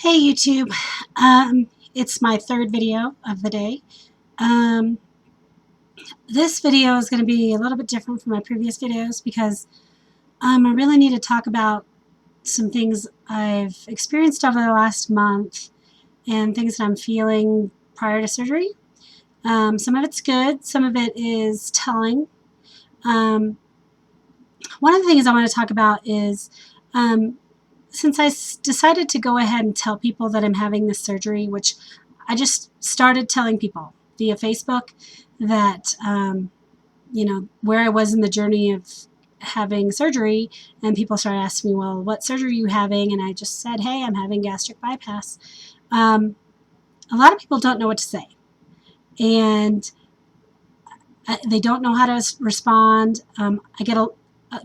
Hey YouTube, it's my third video of the day. Um, this video is going to be a little bit different from my previous videos because I really need to talk about some things I've experienced over the last month and things that I'm feeling prior to surgery. Some of it's good, some of it is telling. Um, One of the things I want to talk about is since I decided to go ahead and tell people that I'm having this surgery, which I just started telling people via Facebook that, where I was in the journey of having surgery, and people started asking me, well, what surgery are you having? And I just said, hey, I'm having gastric bypass. A lot of people don't know what to say, and they don't know how to respond. I get a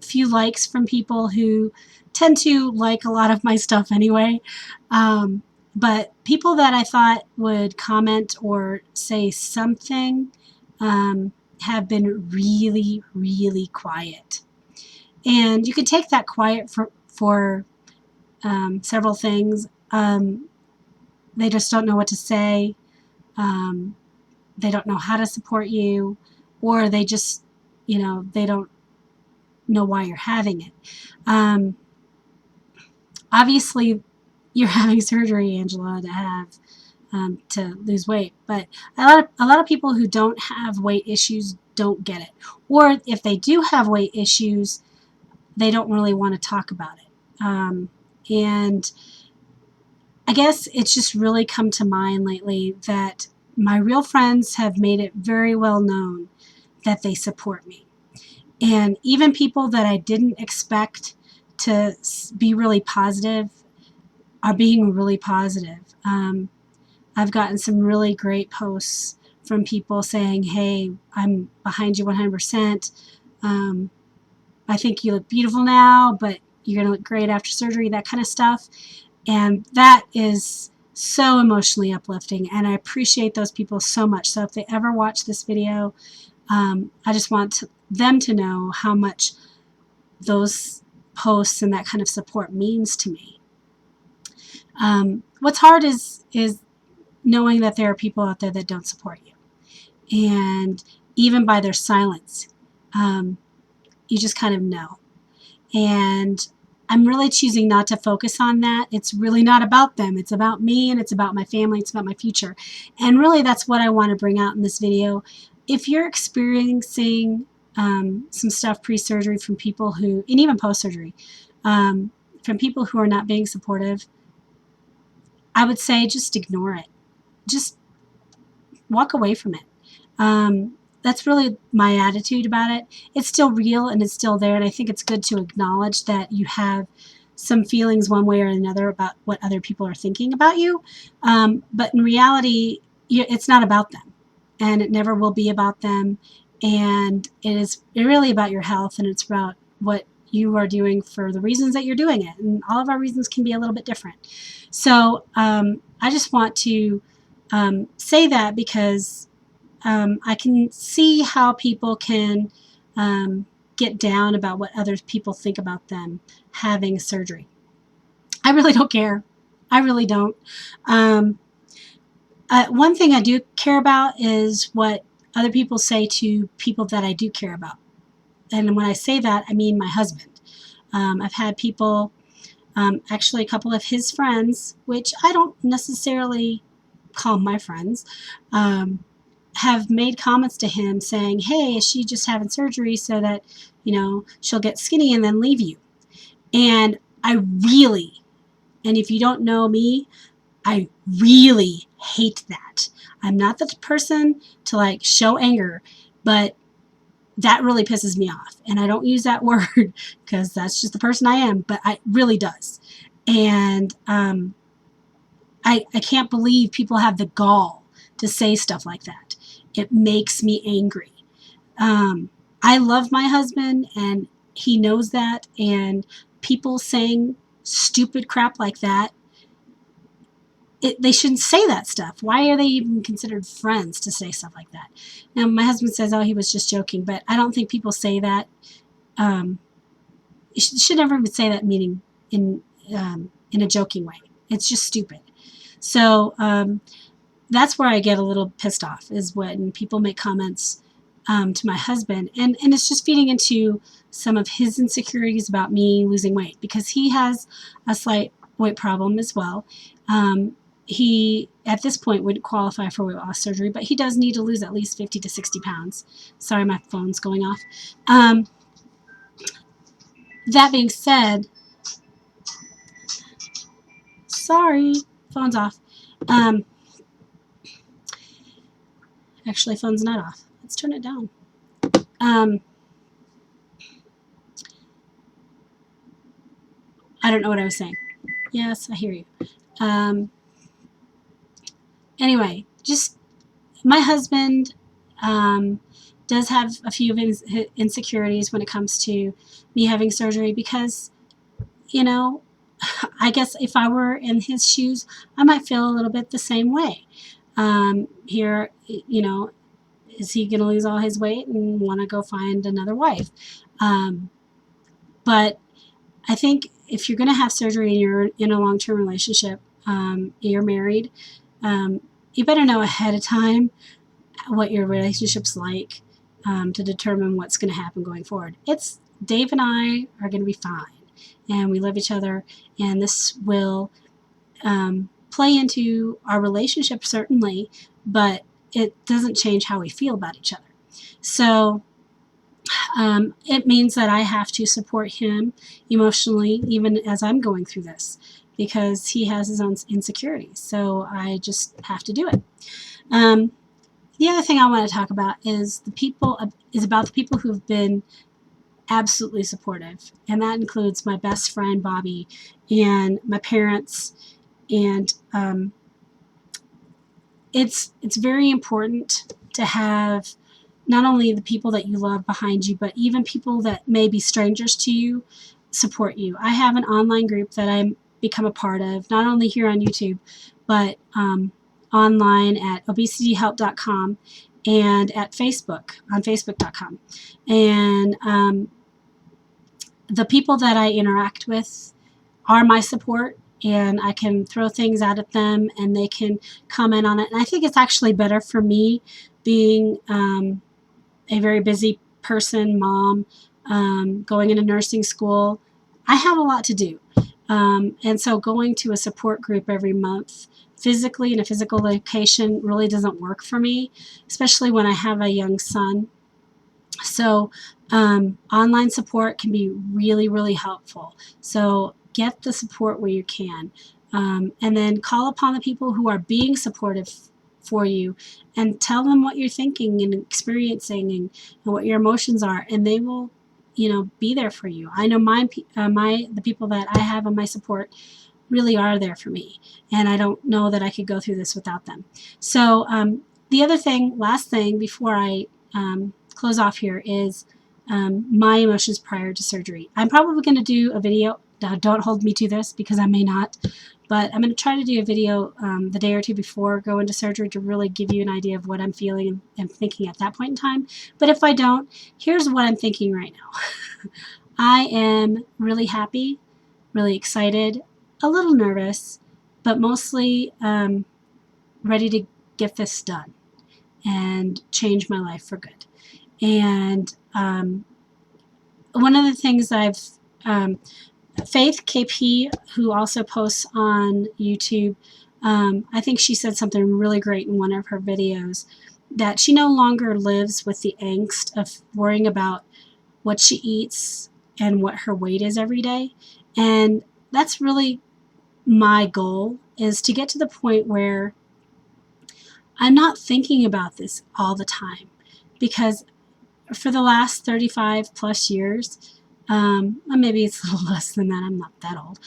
few likes from people who tend to like a lot of my stuff anyway. But people that I thought would comment or say something have been really, really quiet. And you can take that quiet for several things. They just don't know what to say. They don't know how to support you, or they just, they don't know why you're having it. Obviously, you're having surgery, Angela, to lose weight, but a lot of people who don't have weight issues don't get it, or if they do have weight issues, they don't really want to talk about it. And I guess it's just really come to mind lately that my real friends have made it very well known that they support me. And even people that I didn't expect to be really positive are being really positive. I've gotten some really great posts from people saying, hey, I'm behind you 100%. I think you look beautiful now, but you're going to look great after surgery, that kind of stuff. And that is so emotionally uplifting, and I appreciate those people so much. So if they ever watch this video, I just want them to know how much those posts and that kind of support means to me. What's hard is knowing that there are people out there that don't support you, and even by their silence, you just kind of know. And I'm really choosing not to focus on that. It's really not about them. It's about me, and it's about my family. It's about my future. And really, that's what I want to bring out in this video. If you're experiencing some stuff pre-surgery from people who, and even post-surgery, from people who are not being supportive, I would say just ignore it. Just walk away from it. That's really my attitude about it. It's still real and it's still there, and I think it's good to acknowledge that you have some feelings one way or another about what other people are thinking about you. But in reality, it's not about them, and it never will be about them. And it is really about your health, and it's about what you are doing for the reasons that you're doing it. And all of our reasons can be a little bit different. So I just want to say that because I can see how people can get down about what other people think about them having surgery. I really don't care. I really don't. One thing I do care about is what other people say to people that I do care about. And when I say that, I mean my husband. I've had people, actually a couple of his friends, which I don't necessarily call my friends, have made comments to him saying, hey, is she just having surgery so that, she'll get skinny and then leave you? And and if you don't know me, I really hate that. I'm not the person to like show anger, but that really pisses me off. And I don't use that word because that's just the person I am, but it really does. And I can't believe people have the gall to say stuff like that. It makes me angry. I love my husband, and he knows that, and people saying stupid crap like that, they shouldn't say that stuff. Why are they even considered friends to say stuff like that? Now, my husband says, oh, he was just joking, but I don't think people say that. You should never even say that meaning in a joking way. It's just stupid. So that's where I get a little pissed off, is when people make comments to my husband, and it's just feeding into some of his insecurities about me losing weight, because he has a slight weight problem as well. He at this point wouldn't qualify for weight loss surgery, but he does need to lose at least 50 to 60 pounds. Sorry, my phone's going off. That being said, sorry, phone's off. Actually, phone's not off. Let's turn it down. I don't know what I was saying. Yes, I hear you. Anyway, just my husband does have a few insecurities when it comes to me having surgery, because, you know, I guess if I were in his shoes, I might feel a little bit the same way. Here, you know, is he going to lose all his weight and want to go find another wife? But I think if you're going to have surgery and you're in a long-term relationship, you're married, you better know ahead of time what your relationship's like, to determine what's going to happen going forward. Dave and I are going to be fine, and we love each other, and this will play into our relationship, certainly, but it doesn't change how we feel about each other. So it means that I have to support him emotionally, even as I'm going through this, because he has his own insecurities. So I just have to do it. The other thing I want to talk about is about the people who've been absolutely supportive, and that includes my best friend Bobby and my parents. And it's very important to have not only the people that you love behind you, but even people that may be strangers to you support you. I have an online group that I'm become a part of, not only here on YouTube, but online at obesityhelp.com and at Facebook, on facebook.com. And the people that I interact with are my support, and I can throw things out at them and they can comment on it. And I think it's actually better for me, being a very busy person, mom, going into nursing school. I have a lot to do. And so going to a support group every month physically in a physical location really doesn't work for me, especially when I have a young son. So online support can be really, really helpful. So get the support where you can. And then call upon the people who are being supportive for you, and tell them what you're thinking and experiencing, and what your emotions are, and they will, be there for you. I know the people that I have on my support really are there for me, and I don't know that I could go through this without them. So the other thing, last thing before I close off here, is my emotions prior to surgery. I'm probably going to do a video. Don't hold me to this, because I may not, but I'm going to try to do a video the day or two before going into surgery, to really give you an idea of what I'm feeling and thinking at that point in time. But if I don't, here's what I'm thinking right now. I am really happy, really excited, a little nervous, but mostly ready to get this done and change my life for good. And one of the things Faith KP, who also posts on YouTube, I think she said something really great in one of her videos, that she no longer lives with the angst of worrying about what she eats and what her weight is every day. And that's really my goal, is to get to the point where I'm not thinking about this all the time, because for the last 35 plus years, maybe it's a little less than that, I'm not that old,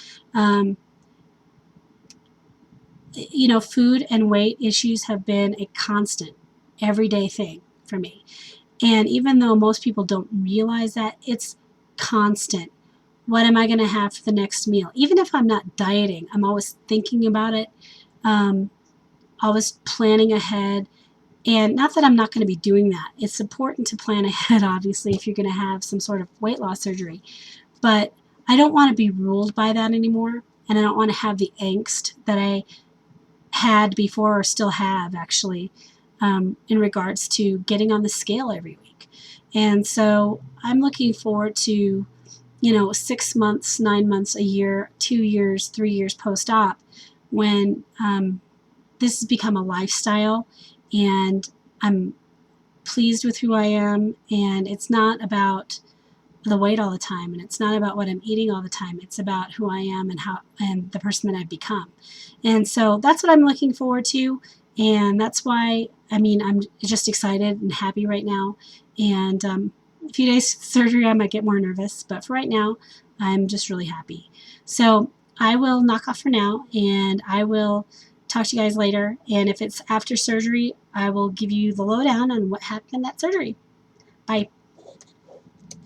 food and weight issues have been a constant, everyday thing for me. And even though most people don't realize that, it's constant. What am I going to have for the next meal? Even if I'm not dieting, I'm always thinking about it, always planning ahead. And not that I'm not going to be doing that. It's important to plan ahead, obviously, if you're going to have some sort of weight loss surgery. But I don't want to be ruled by that anymore. and I don't want to have the angst that I had before, or still have actually, in regards to getting on the scale every week. And so I'm looking forward to, 6 months, 9 months, a year, 2 years, 3 years post-op, when this has become a lifestyle and I'm pleased with who I am, and it's not about the weight all the time, and it's not about what I'm eating all the time. It's about who I am and how, and the person that I've become. And so that's what I'm looking forward to, and that's why, I'm just excited and happy right now. And a few days surgery, I might get more nervous, but for right now, I'm just really happy. So I will knock off for now, and I will talk to you guys later. And if it's after surgery, I will give you the lowdown on what happened at surgery. Bye.